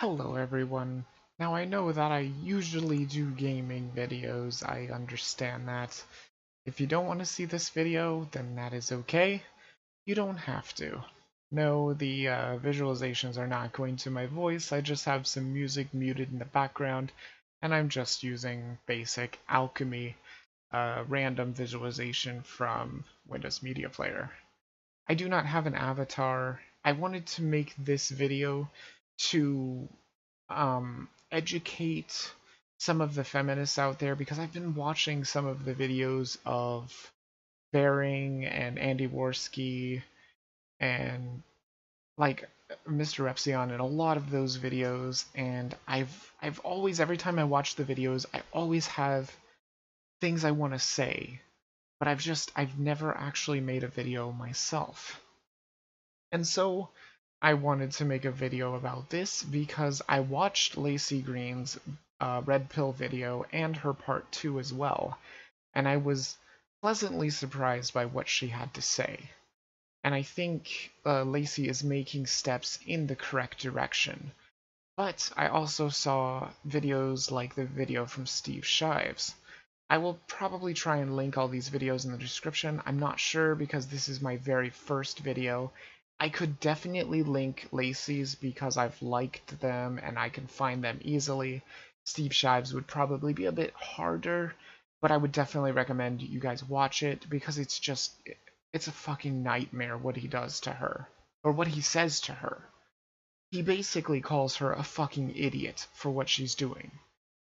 Hello everyone. Now I know that I usually do gaming videos, I understand that. If you don't want to see this video, then that is okay. You don't have to. No, the visualizations are not going to my voice, I just have some music muted in the background, and I'm just using basic alchemy, random visualization from Windows Media Player. I do not have an avatar. I wanted to make this video to educate some of the feminists out there because I've been watching some of the videos of Bering and Andy Worski and like Mr. Epsilon and a lot of those videos, and I've always, every time I watch the videos, I always have things I want to say, but I've never actually made a video myself. And so I wanted to make a video about this because I watched Laci Green's Red Pill video and her part 2 as well, and I was pleasantly surprised by what she had to say. And I think Laci is making steps in the correct direction. But I also saw videos like the video from Steve Shives. I will probably try and link all these videos in the description. I'm not sure because this is my very first video. I could definitely link Laci's because I've liked them and I can find them easily. Steve Shives would probably be a bit harder, but I would definitely recommend you guys watch it because it's a fucking nightmare what he does to her, or what he says to her. He basically calls her a fucking idiot for what she's doing,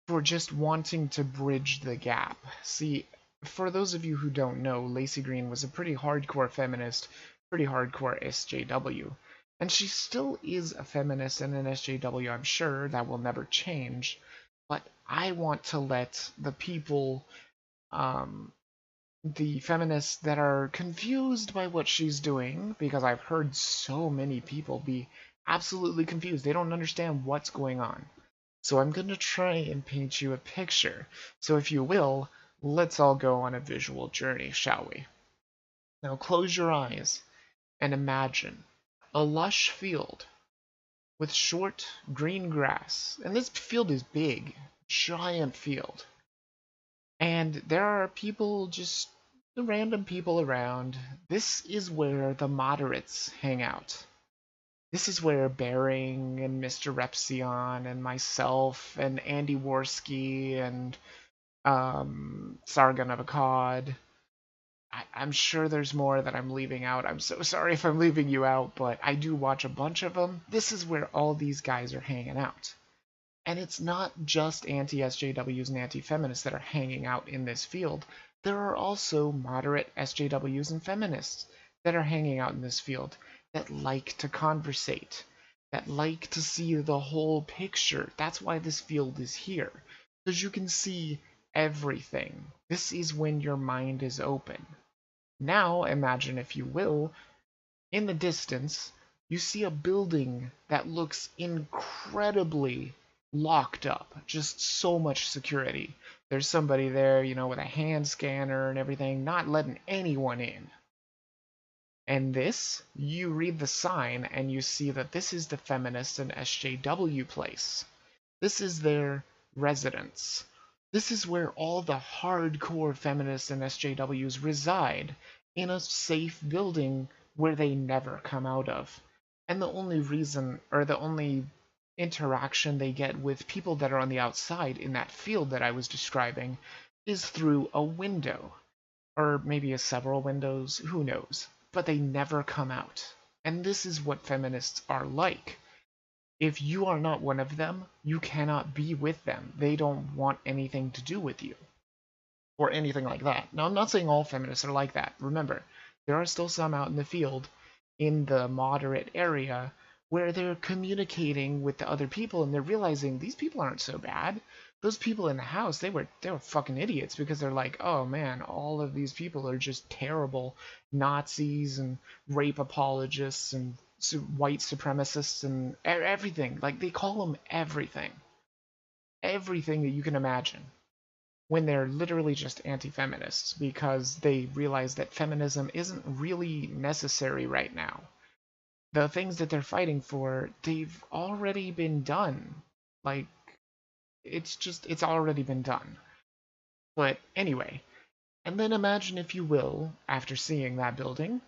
for just wanting to bridge the gap. See, for those of you who don't know, Laci Green was a pretty hardcore feminist, pretty hardcore SJW. And she still is a feminist and an SJW, I'm sure. That will never change. But I want to let the people, the feminists that are confused by what she's doing, because I've heard so many people be absolutely confused. They don't understand what's going on. So I'm going to try and paint you a picture. So if you will, let's all go on a visual journey, shall we? Now close your eyes and imagine a lush field with short green grass. And this field is big, giant field. And there are people, just random people around. This is where the moderates hang out. This is where Bering and Mr. Repsion and myself and Andy Worski and Sargon of Akkad. I'm sure there's more that I'm leaving out. I'm so sorry if I'm leaving you out, but I do watch a bunch of them. This is where all these guys are hanging out. And it's not just anti-SJWs and anti-feminists that are hanging out in this field. There are also moderate SJWs and feminists that are hanging out in this field that like to conversate, that like to see the whole picture. That's why this field is here, because you can see everything. This is when your mind is open. Now imagine, if you will, in the distance, you see a building that looks incredibly locked up. Just so much security. There's somebody there, with a hand scanner and everything, not letting anyone in. And this, you read the sign and you see that this is the feminist and SJW place. This is their residence. This is where all the hardcore feminists and SJWs reside, in a safe building where they never come out of. And the only reason, or the only interaction they get with people that are on the outside in that field that I was describing, is through a window. Or maybe several windows, who knows. But they never come out. And this is what feminists are like. If you are not one of them, you cannot be with them. They don't want anything to do with you. Or anything like that. Now, I'm not saying all feminists are like that. Remember, there are still some out in the field, in the moderate area, where they're communicating with the other people and they're realizing these people aren't so bad. Those people in the house, they were fucking idiots, because they're like, oh man, all of these people are just terrible Nazis and rape apologists and white supremacists and everything. Like, they call them everything. Everything that you can imagine, when they're literally just anti-feminists, because they realize that feminism isn't really necessary right now. The things that they're fighting for, they've already been done. Like, it's already been done. But anyway, and then imagine, if you will, after seeing that building,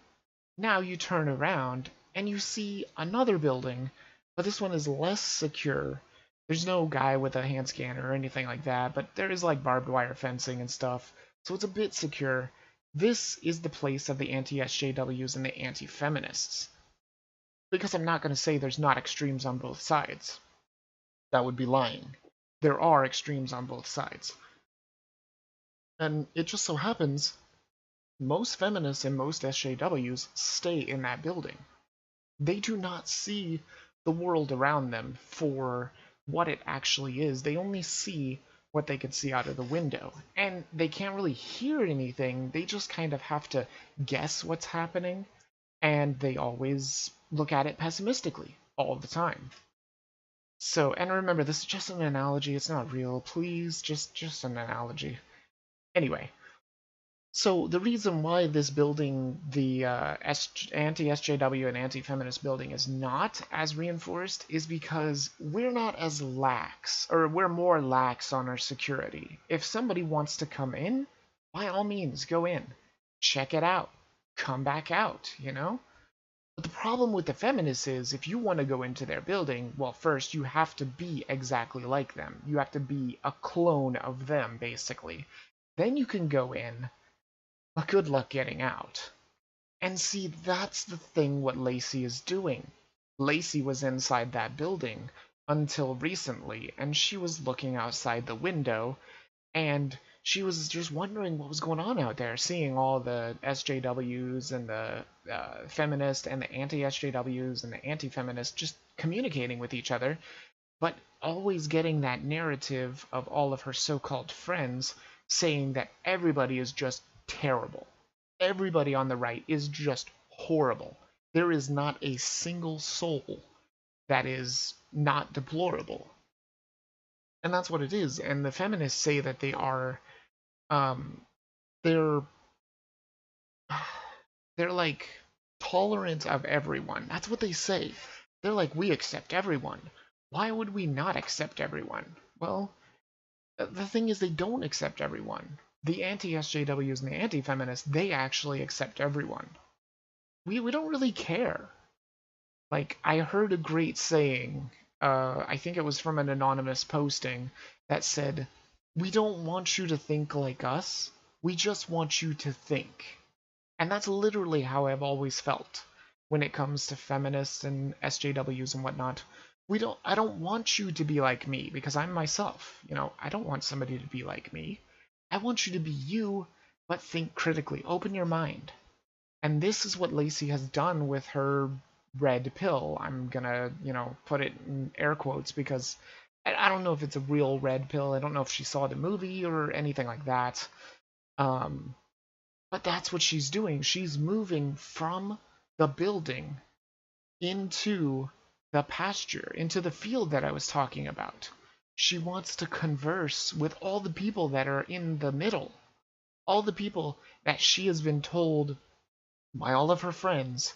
now you turn around and you see another building, but this one is less secure. There's no guy with a hand scanner or anything like that, but there is like barbed wire fencing and stuff, so it's a bit secure. This is the place of the anti-SJWs and the anti-feminists. Because I'm not going to say there's not extremes on both sides. That would be lying. There are extremes on both sides. And it just so happens most feminists and most SJWs stay in that building. They do not see the world around them for what it actually is. They only see what they can see out of the window. And they can't really hear anything. They just kind of have to guess what's happening. And they always look at it pessimistically all the time. So, and remember, this is just an analogy. It's not real. Please, just an analogy. Anyway, so the reason why this building, the anti-SJW and anti-feminist building, is not as reinforced is because we're not as lax, or we're more lax on our security. If somebody wants to come in, by all means, go in. Check it out. Come back out, you know? But the problem with the feminists is, if you want to go into their building, well, first, you have to be exactly like them. You have to be a clone of them, basically. Then you can go in, but good luck getting out. And see, that's the thing what Laci is doing. Laci was inside that building until recently, and she was looking outside the window, and she was just wondering what was going on out there, seeing all the SJWs and the feminist and the anti-SJWs and the anti-feminists just communicating with each other, but always getting that narrative of all of her so-called friends saying that everybody is just terrible. Everybody on the right is just horrible. There is not a single soul that is not deplorable. And that's what it is. And the feminists say that they are, they're like tolerant of everyone. That's what they say. They're like, we accept everyone. Why would we not accept everyone? Well, the thing is, they don't accept everyone. The anti-SJWs and the anti-feminists, they actually accept everyone. We don't really care. Like, I heard a great saying, I think it was from an anonymous posting, that said, we don't want you to think like us, we just want you to think. And that's literally how I've always felt when it comes to feminists and SJWs and whatnot. I don't want you to be like me, because I'm myself. You know, I don't want somebody to be like me. I want you to be you, but think critically. Open your mind. And this is what Laci has done with her red pill. I'm gonna, put it in air quotes because I don't know if it's a real red pill. I don't know if she saw the movie or anything like that. But that's what she's doing. She's moving from the building into the pasture, into the field that I was talking about. She wants to converse with all the people that are in the middle. All the people that she has been told by all of her friends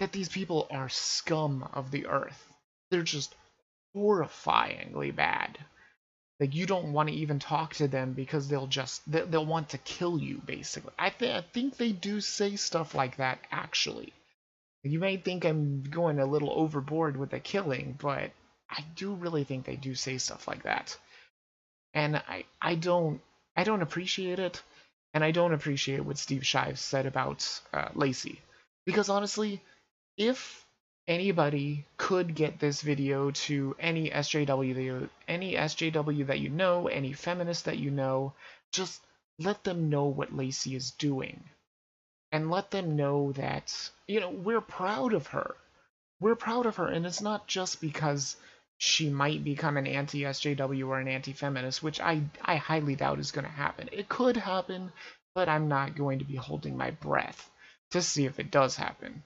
that these people are scum of the earth. They're just horrifyingly bad. Like, you don't want to even talk to them because they'll want to kill you, basically. I think they do say stuff like that, actually. You may think I'm going a little overboard with the killing, but I do really think they do say stuff like that. And I don't appreciate it, and I don't appreciate what Steve Shive said about Laci. Because honestly, if anybody could get this video to any SJW that you know, any feminist that you know, just let them know what Laci is doing. And let them know that, we're proud of her. We're proud of her, and it's not just because she might become an anti-SJW or an anti-feminist, which I highly doubt is going to happen. It could happen, but I'm not going to be holding my breath to see if it does happen.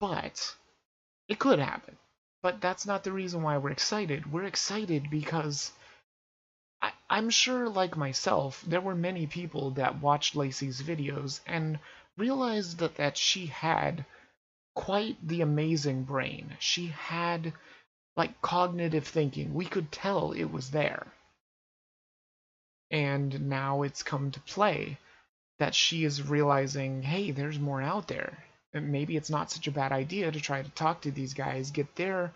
But it could happen. But that's not the reason why we're excited. We're excited because I'm sure, like myself, there were many people that watched Laci's videos and realized that she had quite the amazing brain. She had, like, cognitive thinking. We could tell it was there. And now it's come to play that she is realizing, hey, there's more out there. And maybe it's not such a bad idea to try to talk to these guys, get their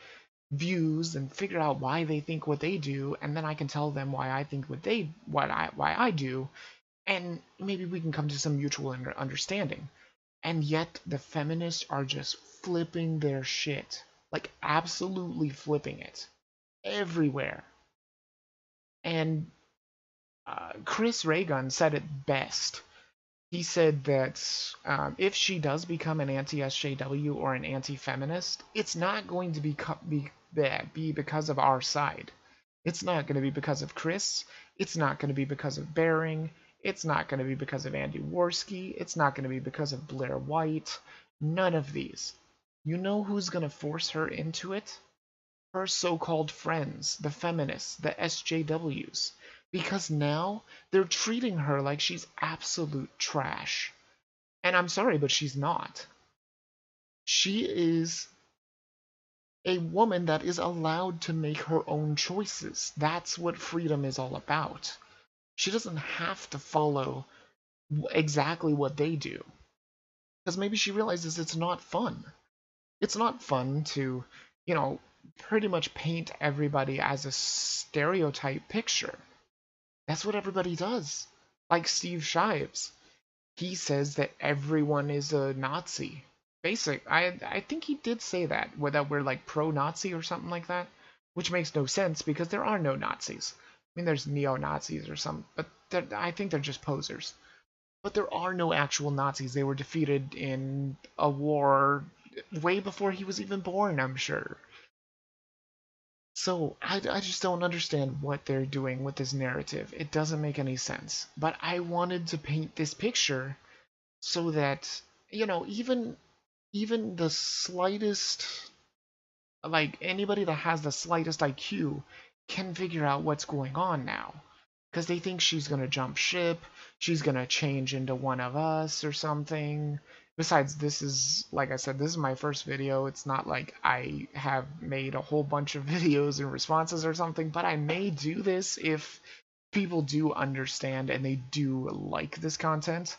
views, and figure out why they think what they do, and then I can tell them why I think why I do, and maybe we can come to some mutual understanding. And yet the feminists are just flipping their shit, like absolutely flipping it everywhere. And Chris Raygun said it best. He said that if she does become an anti-SJW or an anti-feminist, it's not going to be because of our side. It's not going to be because of Chris. It's not going to be because of Bering. It's not going to be because of Andy Worski. It's not going to be because of Blair White. None of these. You know who's going to force her into it? Her so-called friends, the feminists, the SJWs. Because now they're treating her like she's absolute trash. And I'm sorry, but she's not. She is a woman that is allowed to make her own choices. That's what freedom is all about. She doesn't have to follow exactly what they do. Because maybe she realizes it's not fun. It's not fun to, pretty much paint everybody as a stereotype picture. That's what everybody does. Like Steve Shives. He says that everyone is a Nazi. I think he did say that, that we're like pro-Nazi or something like that, which makes no sense because there are no Nazis. I mean, there's neo-Nazis or some, but I think they're just posers. But there are no actual Nazis. They were defeated in a war way before he was even born, I'm sure. So I just don't understand what they're doing with this narrative. It doesn't make any sense. But I wanted to paint this picture so that, even the slightest, like anybody that has the slightest IQ can figure out what's going on now. Because they think she's going to jump ship, she's going to change into one of us or something. Besides, this is, like I said, this is my first video. It's not like I have made a whole bunch of videos and responses or something, but I may do this if people do understand and they do like this content.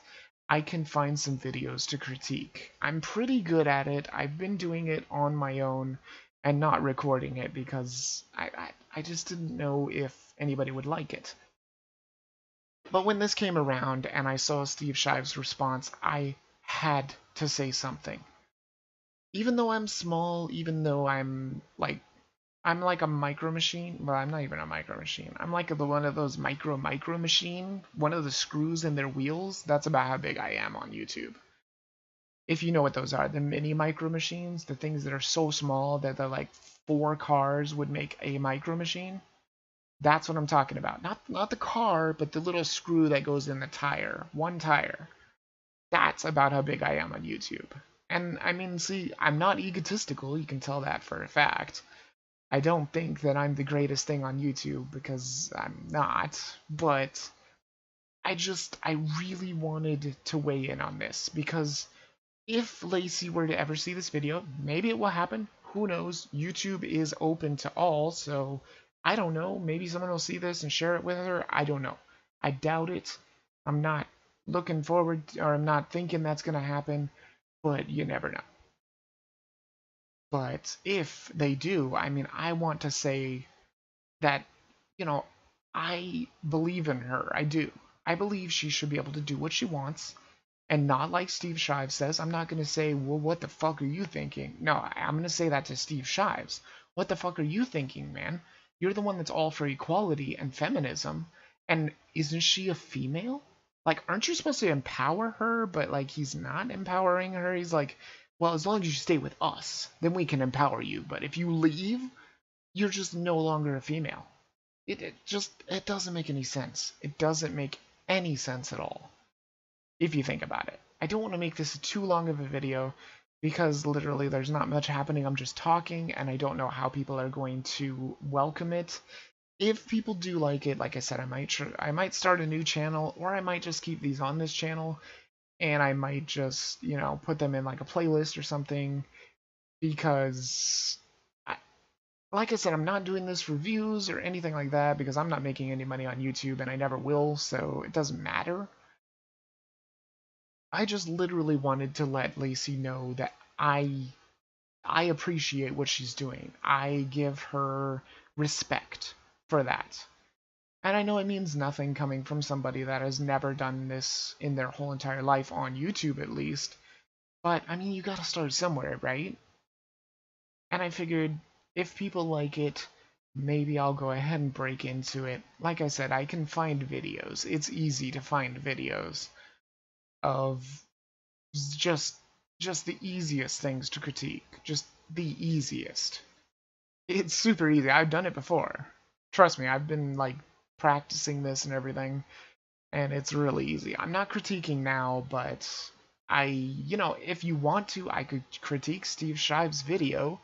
I can find some videos to critique. I'm pretty good at it. I've been doing it on my own and not recording it because I just didn't know if anybody would like it. But when this came around and I saw Steve Shive's response, I had to say something. Even though I'm small, even though I'm like a micro machine, well, I'm not even a micro machine. I'm like one of those micro machine, one of the screws in their wheels. That's about how big I am on YouTube. If you know what those are, the mini micro machines, the things that are so small that they're like 4 cars would make a micro machine. That's what I'm talking about. Not the car, but the little screw that goes in the tire. One tire. That's about how big I am on YouTube. And I mean, see, I'm not egotistical. You can tell that for a fact. I don't think that I'm the greatest thing on YouTube because I'm not. But I really wanted to weigh in on this because if Laci were to ever see this video, maybe it will happen. Who knows? YouTube is open to all, so I don't know. Maybe someone will see this and share it with her. I don't know. I doubt it. I'm not looking forward, or I'm not thinking that's going to happen, but you never know. But if they do, I mean, I want to say that, I believe in her. I do. I believe she should be able to do what she wants, and not like Steve Shives says. I'm not going to say, well, what the fuck are you thinking? No, I'm going to say that to Steve Shives. What the fuck are you thinking, man? You're the one that's all for equality and feminism, and isn't she a female? Like, aren't you supposed to empower her? But, like, he's not empowering her. He's like, well, as long as you stay with us, then we can empower you. But if you leave, you're just no longer a female. It doesn't make any sense. It doesn't make any sense at all, if you think about it. I don't want to make this too long of a video, because literally there's not much happening. I'm just talking, and I don't know how people are going to welcome it. If people do like it, like I said, I might start a new channel, or I might just keep these on this channel. and I might just, you know, put them in like a playlist or something because, like I said, I'm not doing this for views or anything like that because I'm not making any money on YouTube and I never will, so it doesn't matter. I just literally wanted to let Laci know that I appreciate what she's doing. I give her respect for that. And I know it means nothing coming from somebody that has never done this in their whole entire life, on YouTube at least. But, I mean, you gotta start somewhere, right? And I figured if people like it, maybe I'll go ahead and break into it. Like I said, I can find videos. It's easy to find videos of just just the easiest things to critique. Just the easiest. It's super easy. I've done it before. Trust me, I've been like practicing this and everything, and it's really easy. I'm not critiquing now, but you know, if you want to, I could critique Steve Shive's video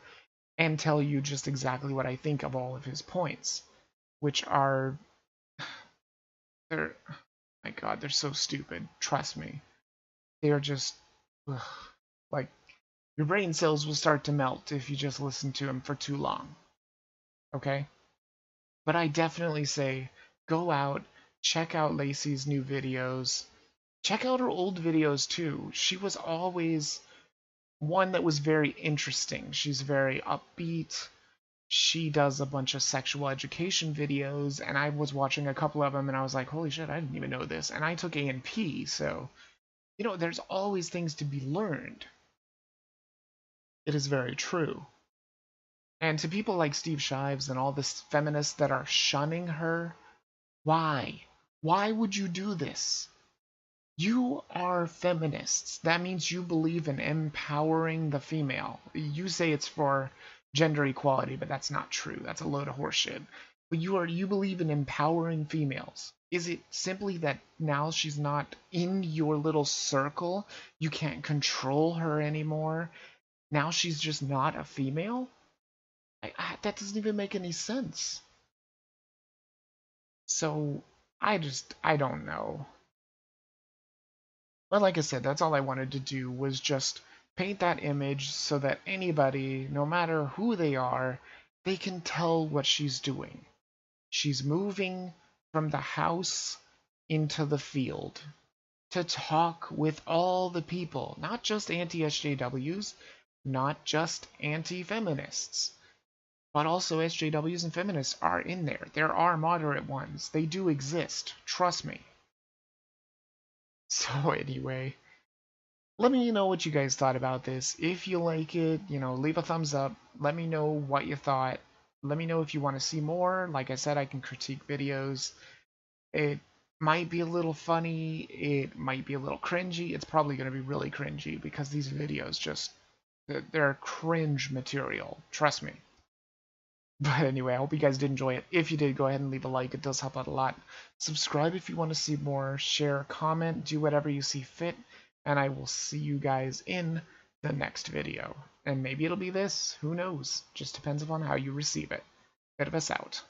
and tell you just exactly what I think of all of his points, which are, they're, my God, they're so stupid. Trust me. They are just, ugh, like, your brain cells will start to melt if you just listen to him for too long. Okay? But I definitely say, go out, check out Laci's new videos. Check out her old videos too. She was always one that was very interesting. She's very upbeat. She does a bunch of sexual education videos, and I was watching a couple of them, and I was like, holy shit, I didn't even know this. And I took A&P, so, you know, there's always things to be learned. It is very true. And to people like Steve Shives and all this feminists that are shunning her, why? Why would you do this? You are feminists. That means you believe in empowering the female. You say it's for gender equality, but that's not true. That's a load of horseshit. But you believe in empowering females. Is it simply that now she's not in your little circle? You can't control her anymore? Now she's just not a female? That doesn't even make any sense. So, I don't know. But like I said, that's all I wanted to do, was just paint that image so that anybody, no matter who they are, they can tell what she's doing. She's moving from the house into the field to talk with all the people, not just anti-SJWs, not just anti-feminists, but also SJWs and feminists are in there. There are moderate ones. They do exist. Trust me. So anyway, let me know what you guys thought about this. If you like it, you know, leave a thumbs up. Let me know what you thought. Let me know if you want to see more. Like I said, I can critique videos. It might be a little funny. It might be a little cringy. It's probably going to be really cringy because these videos just, they're cringe material. Trust me. But anyway, I hope you guys did enjoy it. If you did, go ahead and leave a like. It does help out a lot. Subscribe if you want to see more. Share, comment, do whatever you see fit. And I will see you guys in the next video. And maybe it'll be this. Who knows? Just depends upon how you receive it. Vidavis out.